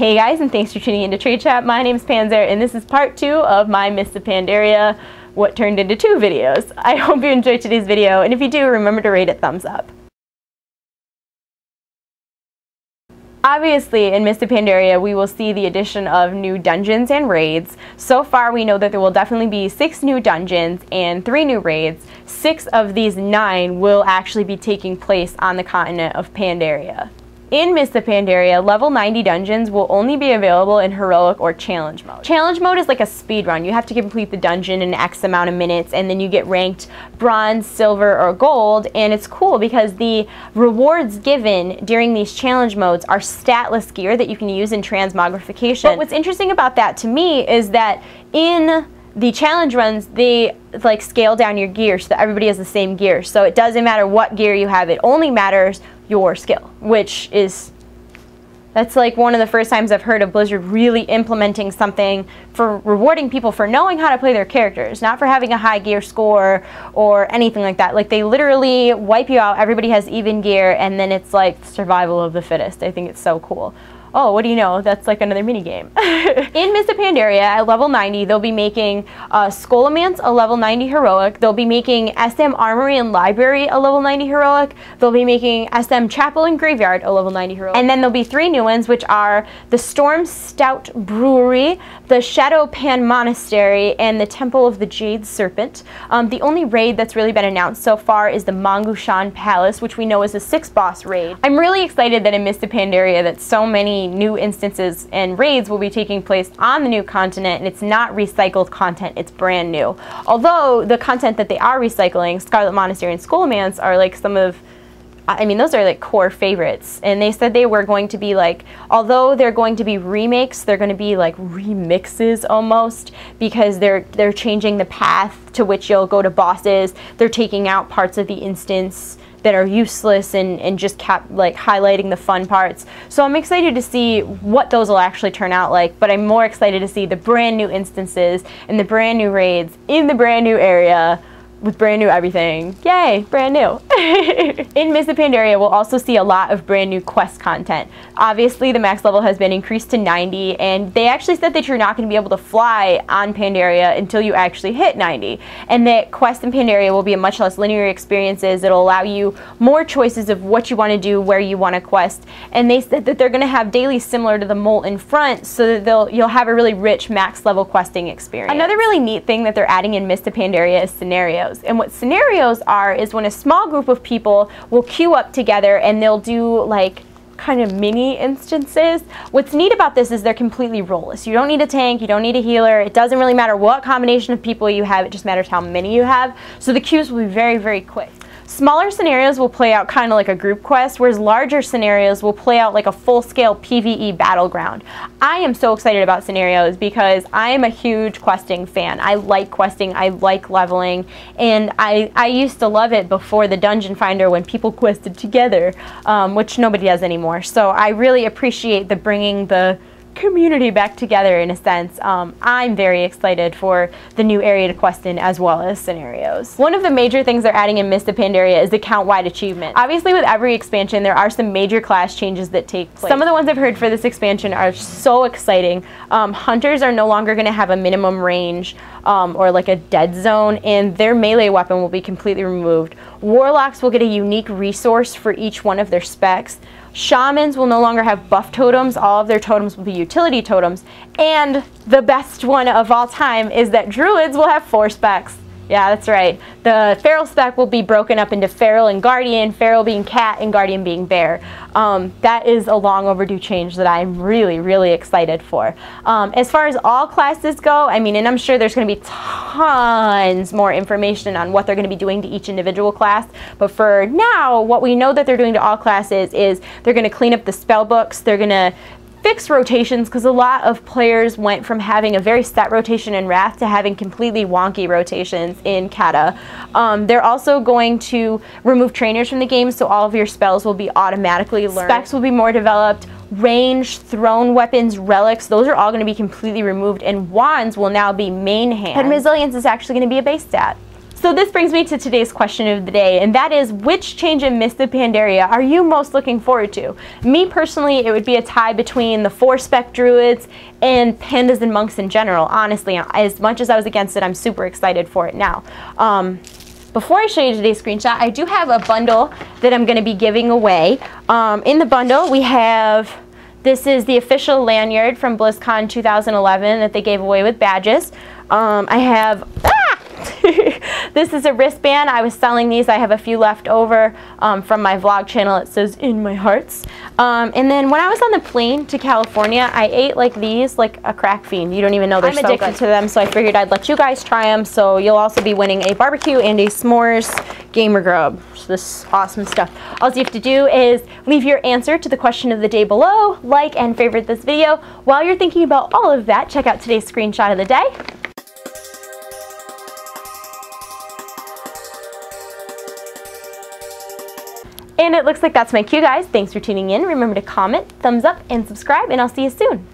Hey guys, and thanks for tuning into TradeChat. My name is Pandaria, and this is part 2 of my Miss the Pandaria, what turned into 2 videos. I hope you enjoyed today's video, and if you do, remember to rate it thumbs up. Obviously, in Miss the Pandaria, we will see the addition of new dungeons and raids. So far, we know that there will definitely be 6 new dungeons and 3 new raids. 6 of these 9 will actually be taking place on the continent of Pandaria. In Miss the Pandaria, level 90 dungeons will only be available in heroic or challenge mode. Challenge mode is like a speed run. You have to complete the dungeon in X amount of minutes, and then you get ranked bronze, silver, or gold. And it's cool because the rewards given during these challenge modes are statless gear that you can use in transmogrification. But what's interesting about that to me is that in the challenge runs, they like scale down your gear so that everybody has the same gear. So it doesn't matter what gear you have, it only matters your skill, that's like one of the first times I've heard of Blizzard really implementing something for rewarding people for knowing how to play their characters, not for having a high gear score or anything like that. Like, they literally wipe you out, everybody has even gear, and then it's like survival of the fittest. I think it's so cool. Oh, what do you know? That's like another mini game. In Miss the Pandaria, at level 90, they'll be making Scholomance a level 90 heroic. They'll be making SM Armory and Library a level 90 heroic. They'll be making SM Chapel and Graveyard a level 90 heroic. And then there'll be 3 new ones, which are the Storm Stout Brewery, the Shadow Pan Monastery, and the Temple of the Jade Serpent. The only raid that's really been announced so far is the Mangushan Palace, which we know is a 6-boss raid. I'm really excited that in Miss the Pandaria that so many new instances and raids will be taking place on the new continent, and it's not recycled content, it's brand new. Although the content that they are recycling, Scarlet Monastery and Scholomance, are like some of, I mean, those are like core favorites. And they said they were going to be like, although they're going to be remakes, they're going to be like remixes almost, because they're changing the path to which you'll go to bosses. They're taking out parts of the instance that are useless and just highlighting the fun parts. So I'm excited to see what those will actually turn out like, but I'm more excited to see the brand new instances and the brand new raids in the brand new area with brand new everything. Yay, brand new. In Miss the Pandaria, we'll also see a lot of brand new quest content. Obviously, the max level has been increased to 90, and they actually said that you're not going to be able to fly on Pandaria until you actually hit 90, and that quests in Pandaria will be a much less linear experiences. It'll allow you more choices of what you want to do, where you want to quest, and they said that they're going to have dailies similar to the Molten Front, so that you'll have a really rich max level questing experience. Another really neat thing that they're adding in Miss the Pandaria is scenarios. And what scenarios are is when a small group of people will queue up together and they'll do like kind of mini instances. What's neat about this is they're completely role-less. You don't need a tank, you don't need a healer. It doesn't really matter what combination of people you have, it just matters how many you have. So the queues will be very, very quick. Smaller scenarios will play out kind of like a group quest, whereas larger scenarios will play out like a full-scale PvE battleground. I am so excited about scenarios because I am a huge questing fan. I like questing, I like leveling, and I used to love it before the Dungeon Finder when people quested together, which nobody does anymore. So I really appreciate the bringing the community back together in a sense. I'm very excited for the new area to quest in as well as scenarios. One of the major things they're adding in Miss the Pandaria is the count-wide achievement. Obviously, with every expansion, there are some major class changes that take place. Some of the ones I've heard for this expansion are so exciting. Hunters are no longer going to have a minimum range or like a dead zone, and their melee weapon will be completely removed. Warlocks will get a unique resource for each one of their specs. Shamans will no longer have buff totems. All of their totems will be utility totems. And the best one of all time is that druids will have 4 specs. Yeah, that's right. The feral spec will be broken up into feral and guardian, feral being cat and guardian being bear. That is a long overdue change that I'm really, really excited for. As far as all classes go, I mean, and I'm sure there's going to be tons more information on what they're going to be doing to each individual class, but for now, what we know that they're doing to all classes is they're going to clean up the spell books, they're going to fix rotations, because a lot of players went from having a very set rotation in Wrath to having completely wonky rotations in Kata. They're also going to remove trainers from the game, so all of your spells will be automatically learned. Specs will be more developed. Range, thrown weapons, relics, those are all going to be completely removed, and wands will now be main hand. And resilience is actually going to be a base stat. So this brings me to today's question of the day, and that is, which change in Mists of Pandaria are you most looking forward to? Me personally, it would be a tie between the 4-spec druids and pandas and monks in general. Honestly, as much as I was against it, I'm super excited for it now. Before I show you today's screenshot, I do have a bundle that I'm going to be giving away. In the bundle, we have, this is the official lanyard from BlizzCon 2011 that they gave away with badges. I have, this is a wristband. I was selling these. I have a few left over from my vlog channel. It says in my hearts. And then when I was on the plane to California, I ate like these like a crack fiend. You don't even know they're so good. I'm addicted to them, so I figured I'd let you guys try them. So you'll also be winning a barbecue and a s'mores gamer grub. So this awesome stuff. All you have to do is leave your answer to the question of the day below, like and favorite this video. While you're thinking about all of that, check out today's screenshot of the day. And it looks like that's my cue, guys. Thanks for tuning in. Remember to comment, thumbs up, and subscribe, and I'll see you soon.